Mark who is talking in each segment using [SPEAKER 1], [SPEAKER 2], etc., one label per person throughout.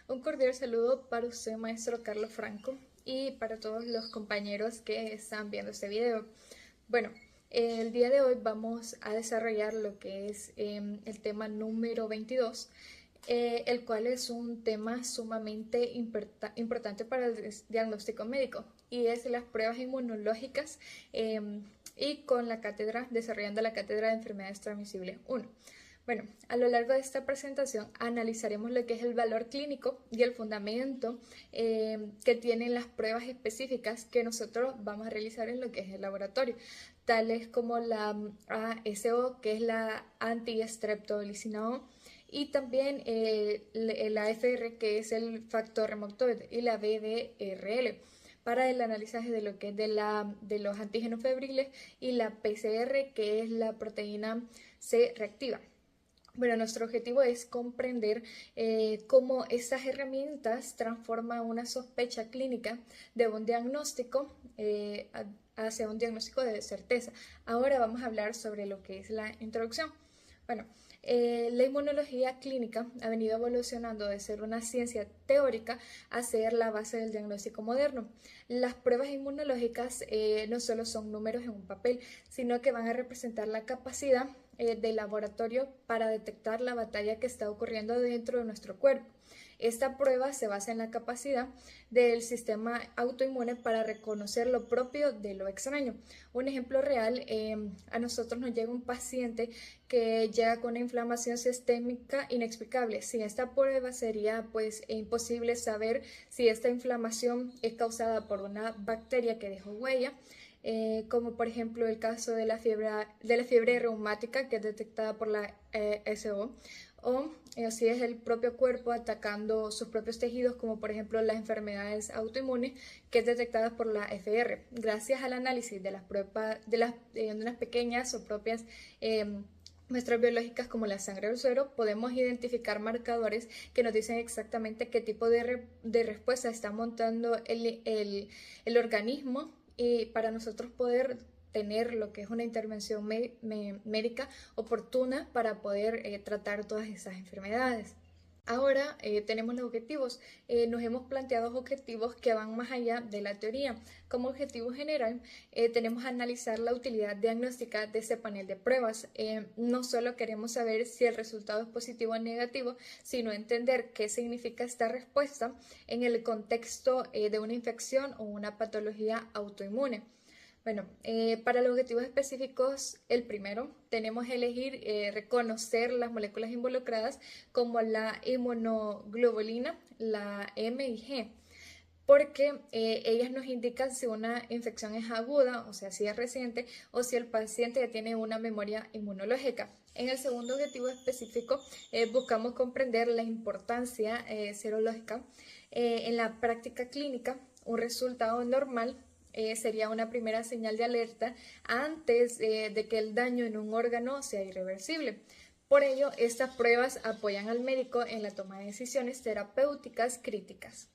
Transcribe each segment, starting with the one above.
[SPEAKER 1] Un cordial saludo para usted, maestro Carlos Franco, y para todos los compañeros que están viendo este video. Bueno, el día de hoy vamos a desarrollar lo que es el tema número 22, el cual es un tema sumamente importante para el diagnóstico médico, y es las pruebas inmunológicas, y con la cátedra, desarrollando la cátedra de enfermedades transmisibles 1. Bueno, a lo largo de esta presentación analizaremos lo que es el valor clínico y el fundamento que tienen las pruebas específicas que nosotros vamos a realizar en lo que es el laboratorio, tales como la ASO, que es la anti-streptolicina O, y también la AFR, que es el factor remotoide, y la BDRL para el análisis de lo que es de los antígenos febriles, y la PCR, que es la proteína C reactiva. Bueno, nuestro objetivo es comprender cómo estas herramientas transforman una sospecha clínica de un diagnóstico hacia un diagnóstico de certeza. Ahora vamos a hablar sobre lo que es la introducción. Bueno, la inmunología clínica ha venido evolucionando de ser una ciencia teórica a ser la base del diagnóstico moderno. Las pruebas inmunológicas no solo son números en un papel, sino que van a representar la capacidad del laboratorio para detectar la batalla que está ocurriendo dentro de nuestro cuerpo. Esta prueba se basa en la capacidad del sistema autoinmune para reconocer lo propio de lo extraño. Un ejemplo real, a nosotros nos llega un paciente que llega con una inflamación sistémica inexplicable. Sin esta prueba sería pues imposible saber si esta inflamación es causada por una bacteria que dejó huella, como por ejemplo el caso de la fiebre reumática, que es detectada por la SO, o si es el propio cuerpo atacando sus propios tejidos, como por ejemplo las enfermedades autoinmunes, que es detectada por la FR. Gracias al análisis de las pruebas de unas pequeñas o propias muestras biológicas como la sangre o el suero, podemos identificar marcadores que nos dicen exactamente qué tipo de respuesta está montando el organismo, y para nosotros poder tener lo que es una intervención médica oportuna para poder tratar todas esas enfermedades. Ahora tenemos los objetivos. Nos hemos planteado objetivos que van más allá de la teoría. Como objetivo general, tenemos analizar la utilidad diagnóstica de ese panel de pruebas. No solo queremos saber si el resultado es positivo o negativo, sino entender qué significa esta respuesta en el contexto de una infección o una patología autoinmune. Bueno, para los objetivos específicos, el primero, tenemos que elegir reconocer las moléculas involucradas como la inmunoglobulina, la M y G, porque ellas nos indican si una infección es aguda, o sea, si es reciente, o si el paciente ya tiene una memoria inmunológica. En el segundo objetivo específico, buscamos comprender la importancia serológica en la práctica clínica. Un resultado normal sería una primera señal de alerta antes de que el daño en un órgano sea irreversible. Por ello, estas pruebas apoyan al médico en la toma de decisiones terapéuticas críticas.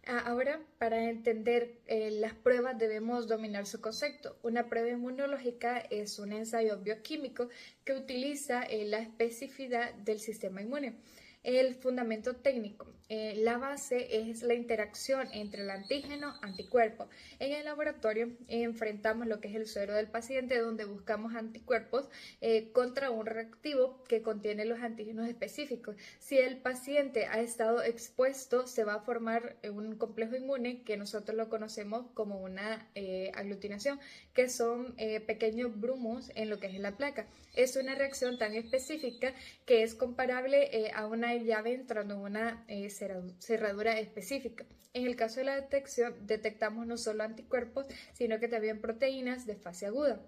[SPEAKER 1] Ahora, para entender las pruebas debemos dominar su concepto. Una prueba inmunológica es un ensayo bioquímico que utiliza la especificidad del sistema inmune. El fundamento técnico. La base es la interacción entre el antígeno-anticuerpo. En el laboratorio enfrentamos lo que es el suero del paciente, donde buscamos anticuerpos contra un reactivo que contiene los antígenos específicos. Si el paciente ha estado expuesto, se va a formar un complejo inmune que nosotros lo conocemos como una aglutinación, que son pequeños brumos en lo que es la placa. Es una reacción tan específica que es comparable a una llave entrando en una cerradura específica. En el caso de la detección, detectamos no solo anticuerpos, sino que también proteínas de fase aguda.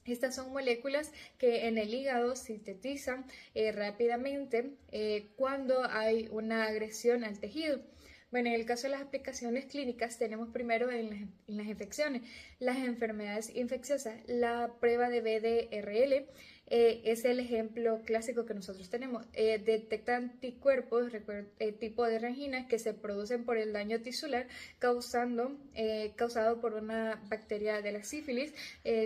[SPEAKER 1] Estas son moléculas que en el hígado sintetizan rápidamente cuando hay una agresión al tejido. Bueno, en el caso de las aplicaciones clínicas tenemos primero en las infecciones, las enfermedades infecciosas, la prueba de BDRL es el ejemplo clásico que nosotros tenemos. Detecta anticuerpos tipo de angina que se producen por el daño tisular causado por una bacteria de la sífilis,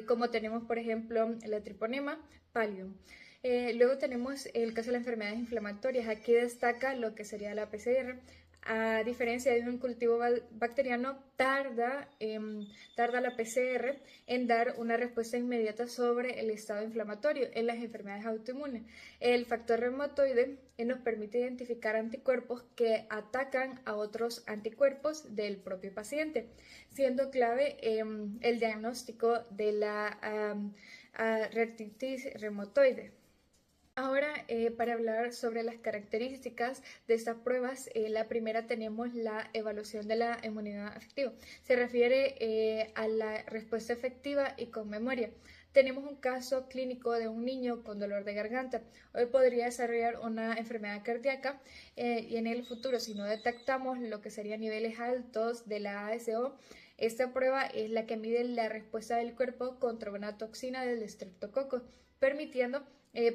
[SPEAKER 1] como tenemos por ejemplo la Treponema pallidum. Luego tenemos el caso de las enfermedades inflamatorias. Aquí destaca lo que sería la PCR. A diferencia de un cultivo bacteriano, tarda la PCR en dar una respuesta inmediata sobre el estado inflamatorio en las enfermedades autoinmunes. El factor reumatoide nos permite identificar anticuerpos que atacan a otros anticuerpos del propio paciente, siendo clave el diagnóstico de la artritis reumatoide. Ahora, para hablar sobre las características de estas pruebas, la primera tenemos la evaluación de la inmunidad afectiva. Se refiere a la respuesta efectiva y con memoria. Tenemos un caso clínico de un niño con dolor de garganta. Hoy podría desarrollar una enfermedad cardíaca y en el futuro, si no detectamos lo que serían niveles altos de la ASO, esta prueba es la que mide la respuesta del cuerpo contra una toxina del estreptococo, permitiendo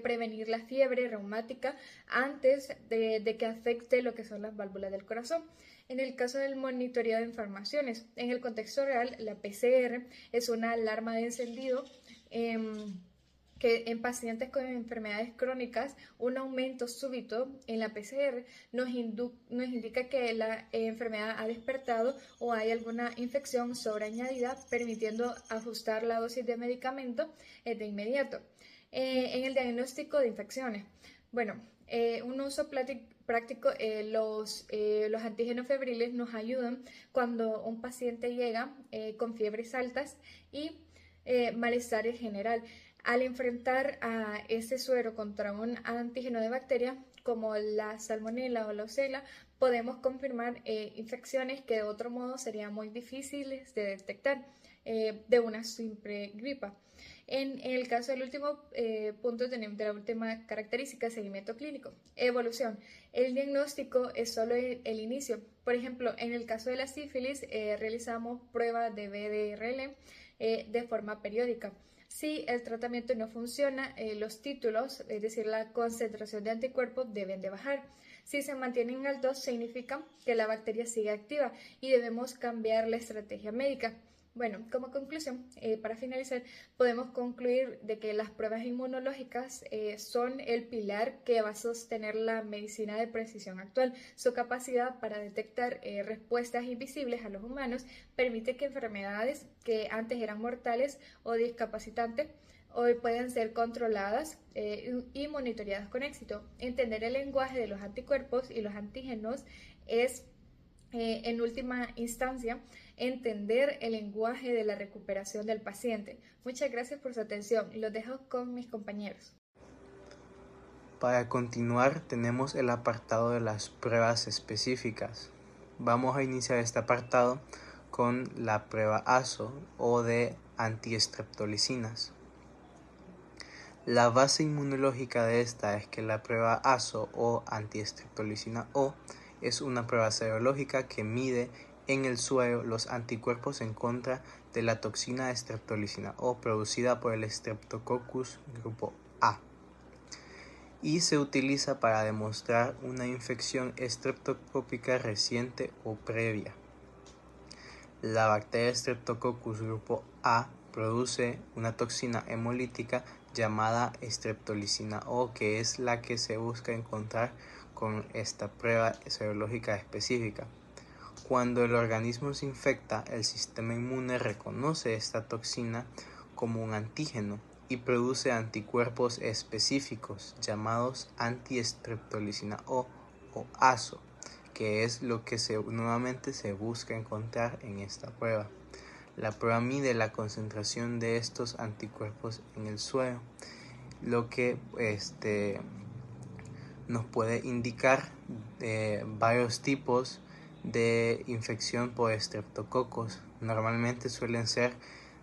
[SPEAKER 1] prevenir la fiebre reumática antes de que afecte lo que son las válvulas del corazón. En el caso del monitoreo de inflamaciones, en el contexto real, la PCR es una alarma de encendido que en pacientes con enfermedades crónicas, un aumento súbito en la PCR nos indica que la enfermedad ha despertado o hay alguna infección sobreañadida, permitiendo ajustar la dosis de medicamento de inmediato. En el diagnóstico de infecciones, bueno, un uso práctico, los antígenos febriles nos ayudan cuando un paciente llega con fiebres altas y malestar en general. Al enfrentar a ese suero contra un antígeno de bacteria como la salmonela o la Osella, podemos confirmar infecciones que de otro modo serían muy difíciles de detectar de una simple gripa. En el caso del último punto de la última característica, seguimiento clínico. Evolución. El diagnóstico es solo el inicio. Por ejemplo, en el caso de la sífilis, realizamos pruebas de BDRL de forma periódica. Si el tratamiento no funciona, los títulos, es decir, la concentración de anticuerpos, deben de bajar. Si se mantienen altos, significa que la bacteria sigue activa y debemos cambiar la estrategia médica. Bueno, como conclusión, para finalizar, podemos concluir de que las pruebas inmunológicas son el pilar que va a sostener la medicina de precisión actual. Su capacidad para detectar respuestas invisibles a los humanos permite que enfermedades que antes eran mortales o discapacitantes hoy pueden ser controladas y monitoreadas con éxito. Entender el lenguaje de los anticuerpos y los antígenos es, en última instancia, entender el lenguaje de la recuperación del paciente. Muchas gracias por su atención y los dejo con mis compañeros.
[SPEAKER 2] Para continuar, tenemos el apartado de las pruebas específicas. Vamos a iniciar este apartado con la prueba ASO o de antiestreptolicinas. La base inmunológica de esta es que la prueba ASO o antiestreptolicina O es una prueba serológica que mide en el suero los anticuerpos en contra de la toxina estreptolicina O producida por el Streptococcus grupo A y se utiliza para demostrar una infección estreptocópica reciente o previa. La bacteria Streptococcus grupo A produce una toxina hemolítica llamada estreptolicina O, que es la que se busca encontrar con esta prueba serológica específica. Cuando el organismo se infecta, el sistema inmune reconoce esta toxina como un antígeno y produce anticuerpos específicos llamados antiestreptolicina O ASO, que es lo que nuevamente se busca encontrar en esta prueba. La prueba mide la concentración de estos anticuerpos en el suero, lo que nos puede indicar varios tipos de infección por estreptococos. Normalmente suelen ser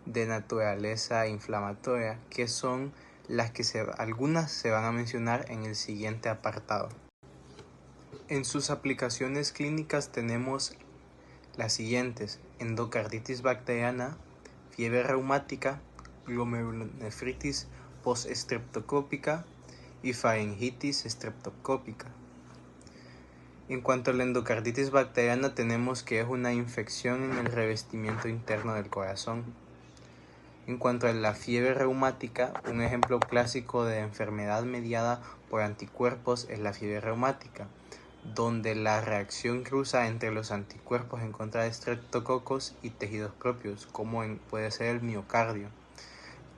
[SPEAKER 2] de naturaleza inflamatoria, que son las que algunas se van a mencionar en el siguiente apartado. En sus aplicaciones clínicas tenemos las siguientes: endocarditis bacteriana, fiebre reumática, glomerulonefritis postestreptocópica y faringitis estreptocópica. En cuanto a la endocarditis bacteriana, tenemos que es una infección en el revestimiento interno del corazón. En cuanto a la fiebre reumática, un ejemplo clásico de enfermedad mediada por anticuerpos es la fiebre reumática, donde la reacción cruza entre los anticuerpos en contra de estreptococos y tejidos propios, como puede ser el miocardio.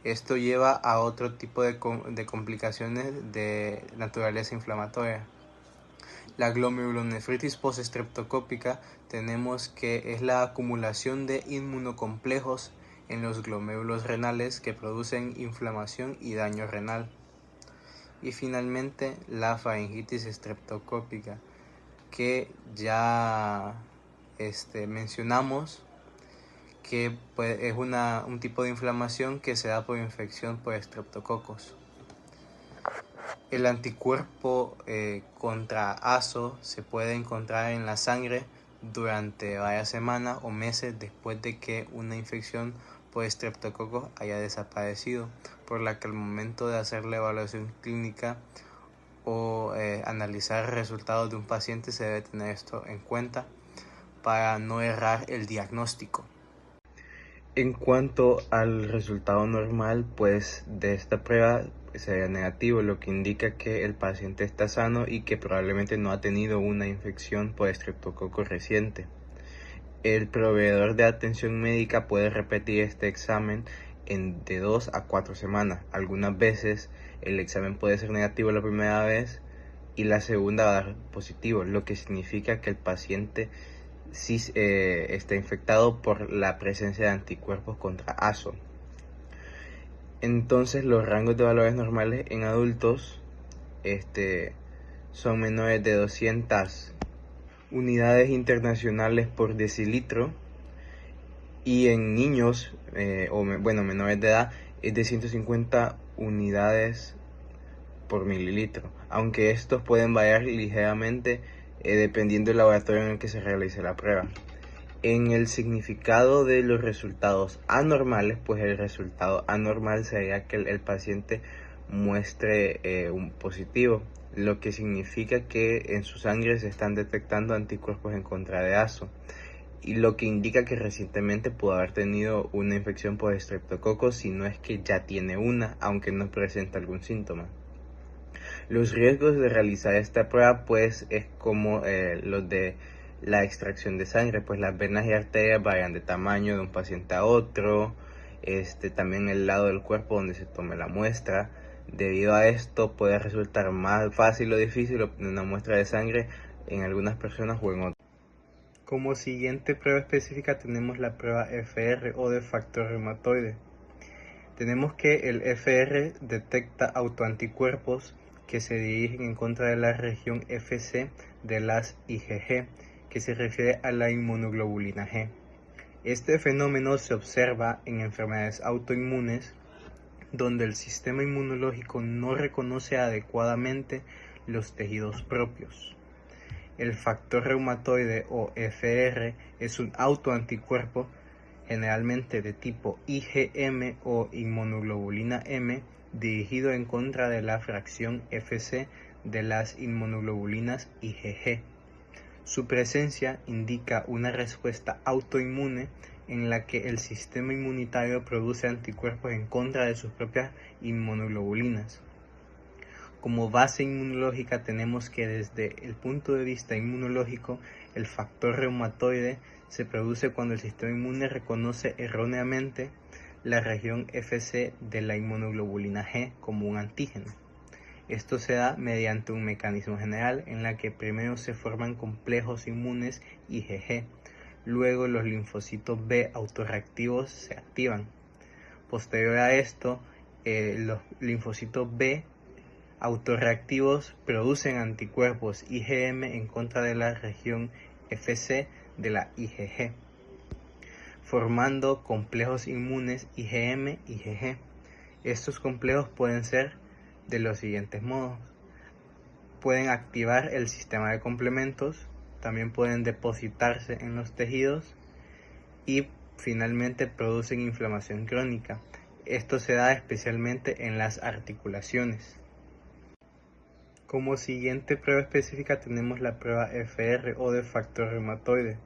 [SPEAKER 2] Esto lleva a otro tipo de complicaciones de naturaleza inflamatoria. La glomerulonefritis postestreptocópica tenemos que es la acumulación de inmunocomplejos en los glomérulos renales que producen inflamación y daño renal. Y finalmente la faringitis estreptocópica, que ya mencionamos, que es un tipo de inflamación que se da por infección por estreptococos. El anticuerpo contra ASO se puede encontrar en la sangre durante varias semanas o meses después de que una infección por estreptococos haya desaparecido, por la que al momento de hacer la evaluación clínica o analizar resultados de un paciente se debe tener esto en cuenta para no errar el diagnóstico. En cuanto al resultado normal, pues de esta prueba sería negativo, lo que indica que el paciente está sano y que probablemente no ha tenido una infección por estreptococo reciente. El proveedor de atención médica puede repetir este examen de 2 a 4 semanas. Algunas veces el examen puede ser negativo la primera vez y la segunda va a dar positivo, lo que significa que el paciente sí está infectado por la presencia de anticuerpos contra ASO. Entonces los rangos de valores normales en adultos son menores de 200 unidades internacionales por decilitro, y en niños menores de edad es de 150 unidades por mililitro, aunque estos pueden variar ligeramente dependiendo del laboratorio en el que se realice la prueba. En el significado de los resultados anormales, pues el resultado anormal sería que el paciente muestre un positivo, lo que significa que en su sangre se están detectando anticuerpos en contra de ASO, y lo que indica que recientemente pudo haber tenido una infección por estreptococos, si no es que ya tiene una, aunque no presenta algún síntoma. Los riesgos de realizar esta prueba pues es como los de la extracción de sangre, pues las venas y arterias varían de tamaño de un paciente a otro, también el lado del cuerpo donde se tome la muestra. Debido a esto puede resultar más fácil o difícil obtener una muestra de sangre en algunas personas o en otras. Como siguiente prueba específica tenemos la prueba FR o de factor reumatoide. Tenemos que el FR detecta autoanticuerpos que se dirigen en contra de la región FC de las IgG, que se refiere a la inmunoglobulina G. Este fenómeno se observa en enfermedades autoinmunes donde el sistema inmunológico no reconoce adecuadamente los tejidos propios. El factor reumatoide o FR es un autoanticuerpo generalmente de tipo IgM o inmunoglobulina M, dirigido en contra de la fracción FC de las inmunoglobulinas IgG. Su presencia indica una respuesta autoinmune en la que el sistema inmunitario produce anticuerpos en contra de sus propias inmunoglobulinas. Como base inmunológica tenemos que desde el punto de vista inmunológico, el factor reumatoide se produce cuando el sistema inmune reconoce erróneamente la región FC de la inmunoglobulina G como un antígeno. Esto se da mediante un mecanismo general en la que primero se forman complejos inmunes IgG, luego los linfocitos B autorreactivos se activan. Posterior a esto, los linfocitos B autorreactivos producen anticuerpos IgM en contra de la región FC de la IgG, formando complejos inmunes IgM-IgG. Estos complejos pueden ser de los siguientes modos: pueden activar el sistema de complementos, también pueden depositarse en los tejidos y finalmente producen inflamación crónica. Esto se da especialmente en las articulaciones. Como siguiente prueba específica tenemos la prueba FR o de factor reumatoide.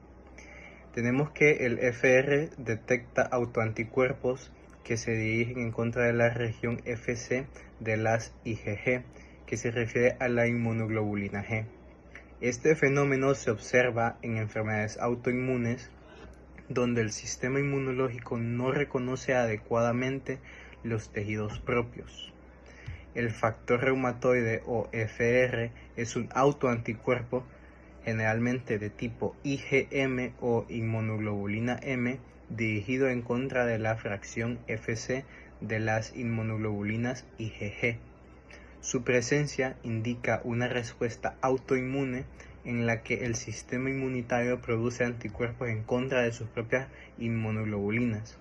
[SPEAKER 2] Tenemos que el FR detecta autoanticuerpos que se dirigen en contra de la región FC de las IgG, que se refiere a la inmunoglobulina G. Este fenómeno se observa en enfermedades autoinmunes donde el sistema inmunológico no reconoce adecuadamente los tejidos propios. El factor reumatoide o FR es un autoanticuerpo generalmente de tipo IgM o inmunoglobulina M dirigido en contra de la fracción FC de las inmunoglobulinas IgG. Su presencia indica una respuesta autoinmune en la que el sistema inmunitario produce anticuerpos en contra de sus propias inmunoglobulinas.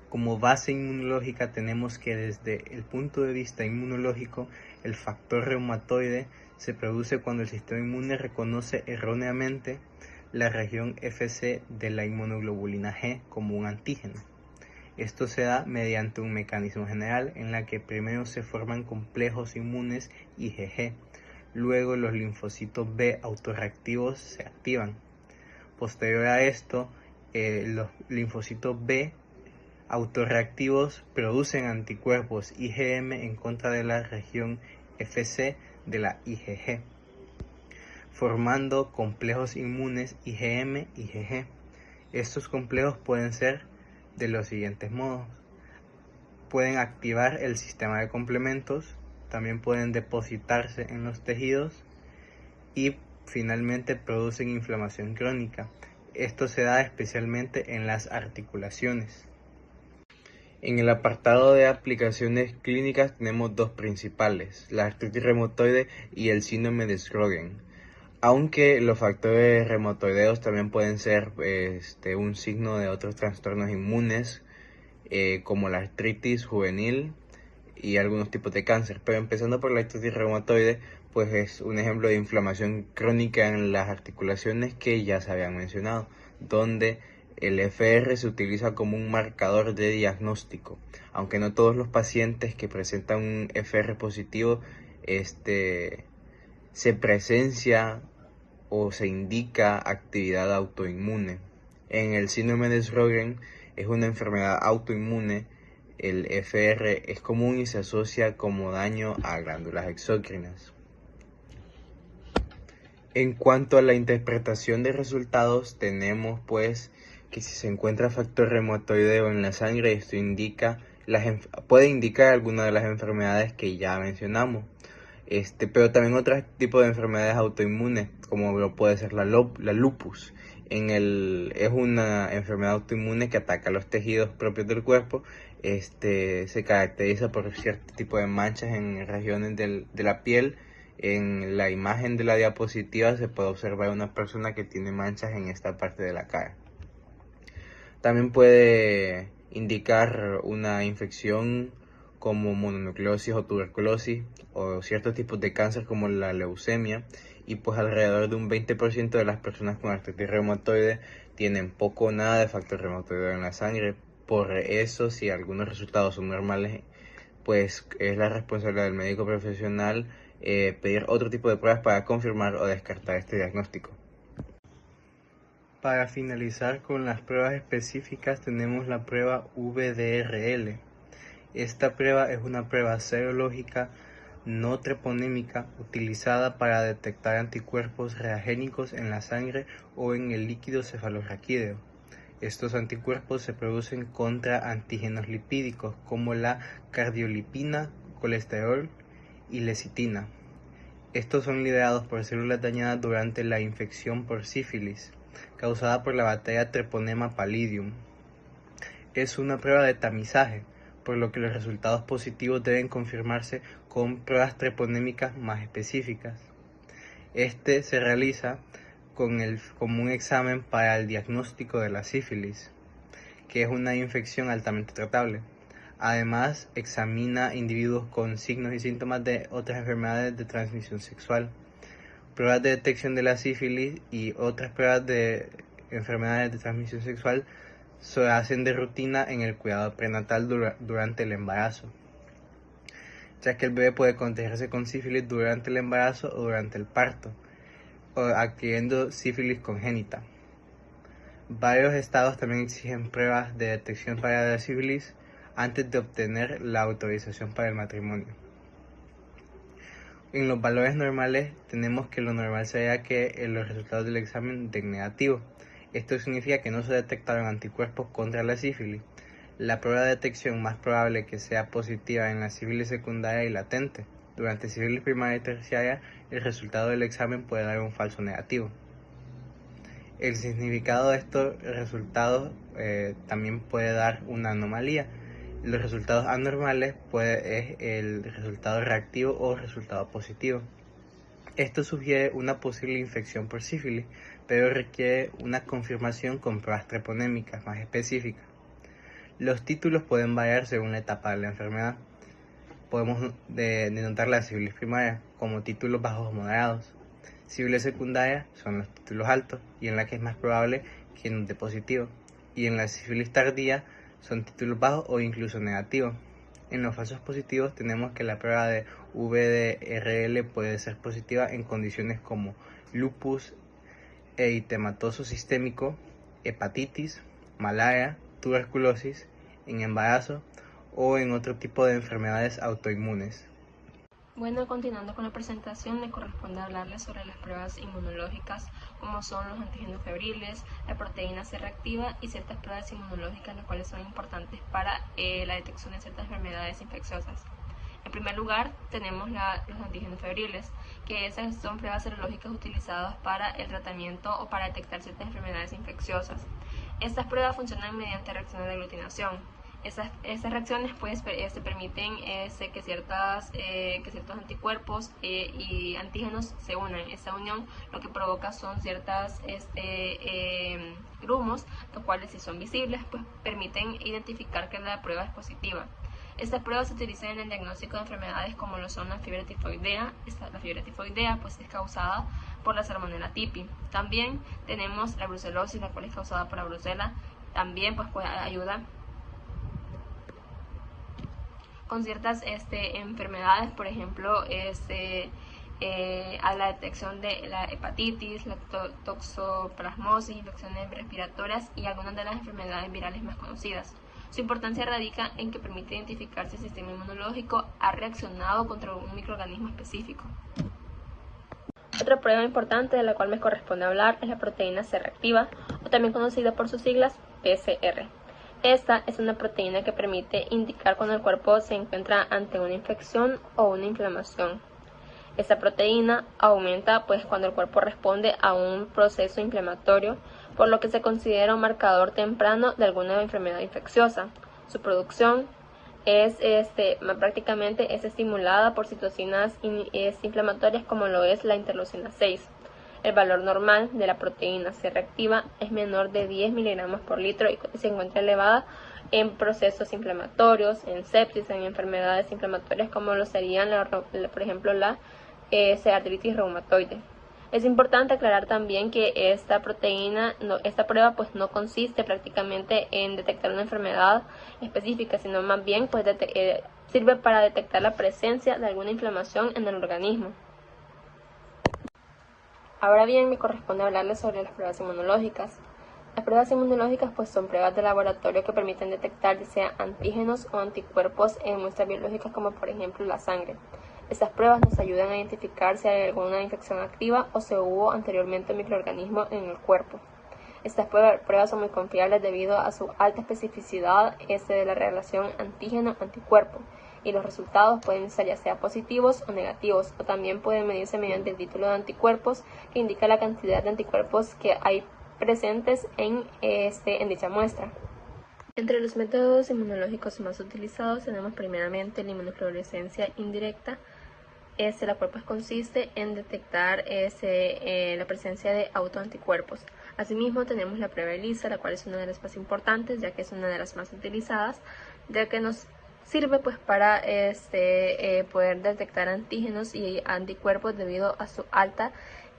[SPEAKER 2] Como base inmunológica tenemos que desde el punto de vista inmunológico, el factor reumatoide se produce cuando el sistema inmune reconoce erróneamente la región FC de la inmunoglobulina G como un antígeno. Esto se da mediante un mecanismo general en la que primero se forman complejos inmunes IgG, luego los linfocitos B autorreactivos se activan. Posterior a esto, los linfocitos B autorreactivos producen anticuerpos IgM en contra de la región FC de la IgG, formando complejos inmunes IgM-IgG. Estos complejos pueden ser de los siguientes modos. Pueden activar el sistema de complementos, también pueden depositarse en los tejidos y finalmente producen inflamación crónica. Esto se da especialmente en las articulaciones. En el apartado de aplicaciones clínicas tenemos dos principales, la artritis reumatoide y el síndrome de Sjögren. Aunque los factores reumatoideos también pueden ser un signo de otros trastornos inmunes, como la artritis juvenil y algunos tipos de cáncer. Pero empezando por la artritis reumatoide, pues es un ejemplo de inflamación crónica en las articulaciones que ya se habían mencionado, donde el FR se utiliza como un marcador de diagnóstico, aunque no todos los pacientes que presentan un FR positivo se presencia o se indica actividad autoinmune. En el síndrome de Sjögren es una enfermedad autoinmune. El FR es común y se asocia como daño a glándulas exócrinas. En cuanto a la interpretación de resultados, tenemos pues que si se encuentra factor reumatoideo en la sangre, esto puede indicar alguna de las enfermedades que ya mencionamos. Pero también otros tipos de enfermedades autoinmunes, como lo puede ser la lupus. Es una enfermedad autoinmune que ataca los tejidos propios del cuerpo. Se caracteriza por cierto tipo de manchas en regiones de la piel. En la imagen de la diapositiva se puede observar una persona que tiene manchas en esta parte de la cara. También puede indicar una infección como mononucleosis o tuberculosis o ciertos tipos de cáncer como la leucemia, y pues alrededor de un 20% de las personas con artritis reumatoide tienen poco o nada de factor reumatoide en la sangre. Por eso, si algunos resultados son normales, pues es la responsabilidad del médico profesional pedir otro tipo de pruebas para confirmar o descartar este diagnóstico. Para finalizar con las pruebas específicas tenemos la prueba VDRL. Esta prueba es una prueba serológica no treponémica utilizada para detectar anticuerpos reagénicos en la sangre o en el líquido cefalorraquídeo. Estos anticuerpos se producen contra antígenos lipídicos como la cardiolipina, colesterol y lecitina. Estos son liberados por células dañadas durante la infección por sífilis, causada por la bacteria Treponema pallidum. Es una prueba de tamizaje, por lo que los resultados positivos deben confirmarse con pruebas treponémicas más específicas. Este se realiza como un examen para el diagnóstico de la sífilis, que es una infección altamente tratable. Además, examina individuos con signos y síntomas de otras enfermedades de transmisión sexual. Pruebas de detección de la sífilis y otras pruebas de enfermedades de transmisión sexual se hacen de rutina en el cuidado prenatal durante el embarazo, ya que el bebé puede contagiarse con sífilis durante el embarazo o durante el parto, o adquiriendo sífilis congénita. Varios estados también exigen pruebas de detección para la sífilis antes de obtener la autorización para el matrimonio. En los valores normales tenemos que lo normal sería que los resultados del examen den negativo. Esto significa que no se detectaron anticuerpos contra la sífilis. La prueba de detección más probable que sea positiva en la sífilis secundaria y latente. Durante sífilis primaria y terciaria, el resultado del examen puede dar un falso negativo. El significado de estos resultados también puede dar una anomalía. Los resultados anormales es el resultado reactivo o resultado positivo. Esto sugiere una posible infección por sífilis, pero requiere una confirmación con pruebas treponémicas más específicas. Los títulos pueden variar según la etapa de la enfermedad. Podemos denotar la sífilis primaria como títulos bajos o moderados. Sífilis secundaria son los títulos altos y en la que es más probable que nos dé positivo. Y en la sífilis tardía son títulos bajos o incluso negativos. En los falsos positivos tenemos que la prueba de VDRL puede ser positiva en condiciones como lupus eritematoso sistémico, hepatitis, malaria, tuberculosis, en embarazo o en otro tipo de enfermedades autoinmunes.
[SPEAKER 3] Bueno, continuando con la presentación, me corresponde hablarles sobre las pruebas inmunológicas, como son los antígenos febriles, la proteína C reactiva y ciertas pruebas inmunológicas, las cuales son importantes para la detección de ciertas enfermedades infecciosas. En primer lugar, tenemos los antígenos febriles, que esas son pruebas serológicas utilizadas para el tratamiento o para detectar ciertas enfermedades infecciosas. Estas pruebas funcionan mediante reacciones de aglutinación. Esas reacciones permiten que ciertos anticuerpos y antígenos se unan. Esa unión lo que provoca son ciertos grumos, los cuales si son visibles pues permiten identificar que la prueba es positiva. Estas pruebas se utilizan en el diagnóstico de enfermedades como lo son la fiebre tifoidea. La fiebre tifoidea pues es causada por la Salmonella typhi. También tenemos la brucelosis, la cual es causada por la brucela. También pues ayuda con ciertas enfermedades, por ejemplo, a la detección de la hepatitis, la toxoplasmosis, infecciones respiratorias y algunas de las enfermedades virales más conocidas. Su importancia radica en que permite identificar si el sistema inmunológico ha reaccionado contra un microorganismo específico. Otra prueba importante de la cual me corresponde hablar es la proteína C reactiva, o también conocida por sus siglas PCR. Esta es una proteína que permite indicar cuando el cuerpo se encuentra ante una infección o una inflamación. Esta proteína aumenta cuando el cuerpo responde a un proceso inflamatorio, por lo que se considera un marcador temprano de alguna enfermedad infecciosa. Su producción prácticamente es estimulada por citocinas inflamatorias como lo es la interleucina 6. El valor normal de la proteína C reactiva es menor de 10 miligramos por litro y se encuentra elevada en procesos inflamatorios, en sepsis, en enfermedades inflamatorias como lo serían, por ejemplo, la artritis reumatoide. Es importante aclarar también que esta prueba no consiste prácticamente en detectar una enfermedad específica, sino más bien sirve para detectar la presencia de alguna inflamación en el organismo. Ahora bien, me corresponde hablarles sobre las pruebas inmunológicas. Las pruebas inmunológicas son pruebas de laboratorio que permiten detectar ya sea antígenos o anticuerpos en muestras biológicas como por ejemplo la sangre. Estas pruebas nos ayudan a identificar si hay alguna infección activa o si hubo anteriormente un microorganismo en el cuerpo. Estas pruebas son muy confiables debido a su alta especificidad de la relación antígeno-anticuerpo, y los resultados pueden ser ya sea positivos o negativos, o también pueden medirse mediante el título de anticuerpos, que indica la cantidad de anticuerpos que hay presentes en dicha muestra. Entre los métodos inmunológicos más utilizados tenemos primeramente la inmunofluorescencia indirecta, la cual consiste en detectar la presencia de autoanticuerpos. Asimismo tenemos la prueba ELISA, la cual es una de las más importantes, ya que es una de las más utilizadas, ya que nos sirve para poder detectar antígenos y anticuerpos debido a su alta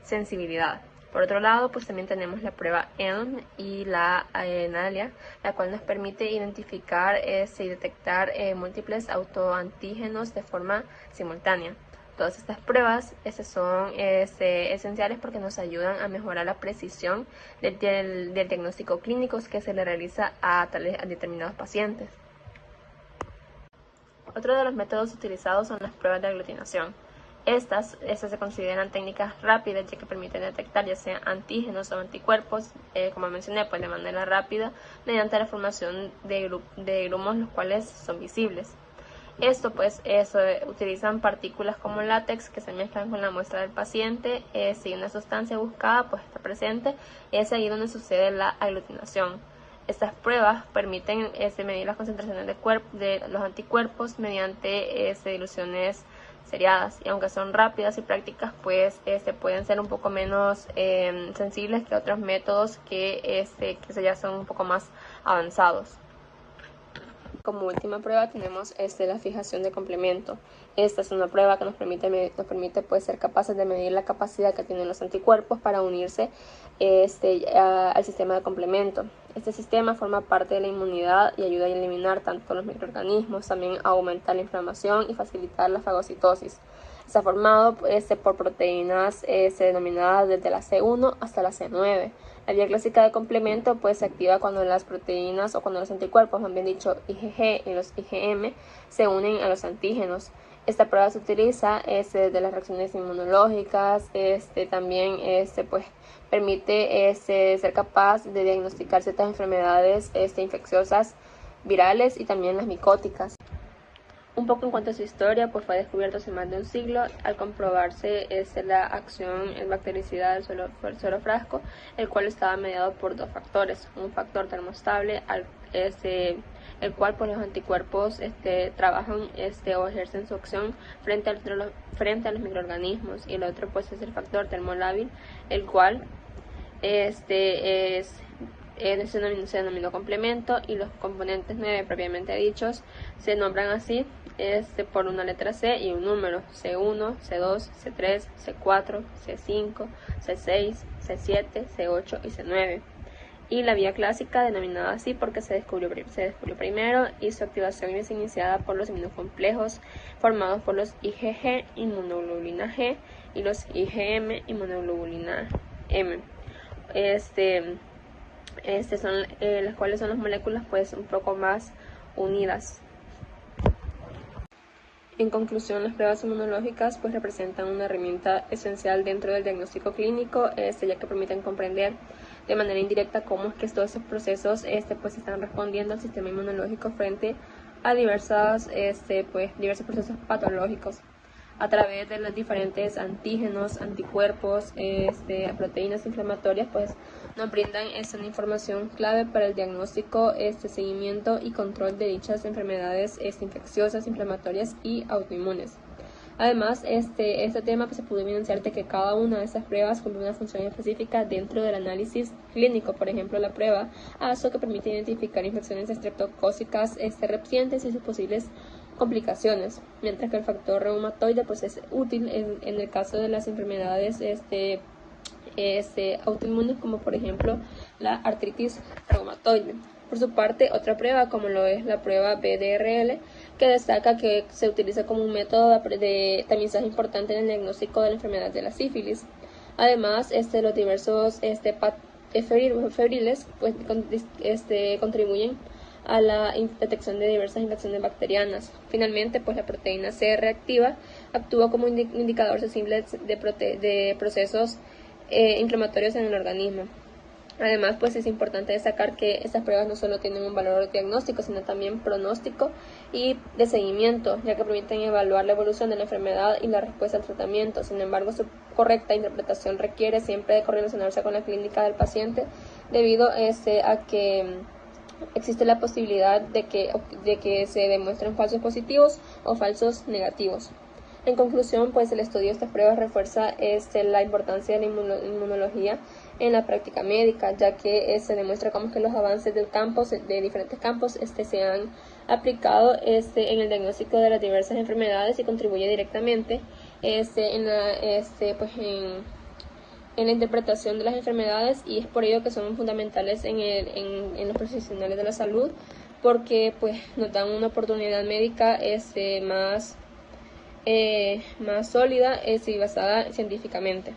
[SPEAKER 3] sensibilidad. Por otro lado, pues también tenemos la prueba ELM y la NALIA, la cual nos permite identificar y detectar múltiples autoantígenos de forma simultánea. Todas estas pruebas son esenciales porque nos ayudan a mejorar la precisión del diagnóstico clínico que se le realiza a determinados pacientes. Otro de los métodos utilizados son las pruebas de aglutinación. Estas se consideran técnicas rápidas ya que permiten detectar ya sea antígenos o anticuerpos, como mencioné, pues de manera rápida mediante la formación de grumos los cuales son visibles. Esto pues utilizan partículas como látex que se mezclan con la muestra del paciente, si una sustancia buscada pues está presente, es ahí donde sucede la aglutinación. Estas pruebas permiten medir las concentraciones de los anticuerpos mediante diluciones seriadas, y aunque son rápidas y prácticas, pues pueden ser un poco menos sensibles que otros métodos que ya son un poco más avanzados. Como última prueba tenemos la fijación de complemento. Esta es una prueba que nos permite pues, ser capaces de medir la capacidad que tienen los anticuerpos para unirse al sistema de complemento. Este sistema forma parte de la inmunidad y ayuda a eliminar tanto los microorganismos, también a aumentar la inflamación y facilitar la fagocitosis. Está formado por proteínas denominadas desde la C1 hasta la C9. La vía clásica de complemento pues, se activa cuando las proteínas o cuando los anticuerpos, más bien dicho IgG y los IgM, se unen a los antígenos. Esta prueba se utiliza desde las reacciones inmunológicas, también pues, permite ser capaz de diagnosticar ciertas enfermedades infecciosas, virales y también las micóticas. Un poco en cuanto a su historia, pues fue descubierto hace más de un siglo al comprobarse la acción en bactericidad del suelo frasco, el cual estaba mediado por dos factores: un factor termostable, el cual pues, los anticuerpos trabajan o ejercen su acción frente a los microorganismos, y el otro pues es el factor termolábil, el cual se denominó complemento, y los componentes 9 propiamente dichos se nombran así por una letra C y un número: C1, C2, C3, C4, C5, C6, C7, C8 y C9. Y la vía clásica denominada así porque se descubrió primero, y su activación es iniciada por los inmunocomplejos formados por los IgG, inmunoglobulina G, y los IgM, inmunoglobulina M. Son las cuales son las moléculas pues un poco más unidas. En conclusión, las pruebas inmunológicas pues representan una herramienta esencial dentro del diagnóstico clínico, ya que permiten comprender de manera indirecta cómo es que todos esos procesos pues están respondiendo al sistema inmunológico frente a diversos procesos patológicos. A través de los diferentes antígenos, anticuerpos, proteínas inflamatorias, pues nos brindan una información clave para el diagnóstico, seguimiento y control de dichas enfermedades infecciosas, inflamatorias y autoinmunes. Además, este tema pues, se pudo evidenciar de que cada una de esas pruebas cumple una función específica dentro del análisis clínico. Por ejemplo, la prueba ASO, que permite identificar infecciones estreptocócicas recientes y sus posibles complicaciones, mientras que el factor reumatoide pues es útil en el caso de las enfermedades autoinmunes, como por ejemplo la artritis reumatoide. Por su parte, otra prueba, como lo es la prueba BDRL, que destaca que se utiliza como un método de tamizaje importante en el diagnóstico de la enfermedad de la sífilis. Además, los diversos febriles pues, contribuyen a la detección de diversas infecciones bacterianas. Finalmente, pues la proteína C reactiva actúa como indicador sensible de procesos inflamatorios en el organismo. Además, pues es importante destacar que estas pruebas no solo tienen un valor diagnóstico, sino también pronóstico y de seguimiento, ya que permiten evaluar la evolución de la enfermedad y la respuesta al tratamiento. Sin embargo, su correcta interpretación requiere siempre de correlacionarse con la clínica del paciente, debido a que existe la posibilidad de que se demuestren falsos positivos o falsos negativos. En conclusión, pues el estudio de estas pruebas refuerza la importancia de la inmunología en la práctica médica, ya que se demuestra cómo que los avances de diferentes campos se han aplicado en el diagnóstico de las diversas enfermedades, y contribuye directamente en la interpretación de las enfermedades, y es por ello que son fundamentales en los profesionales de la salud, porque pues nos dan una oportunidad médica más sólida y basada científicamente.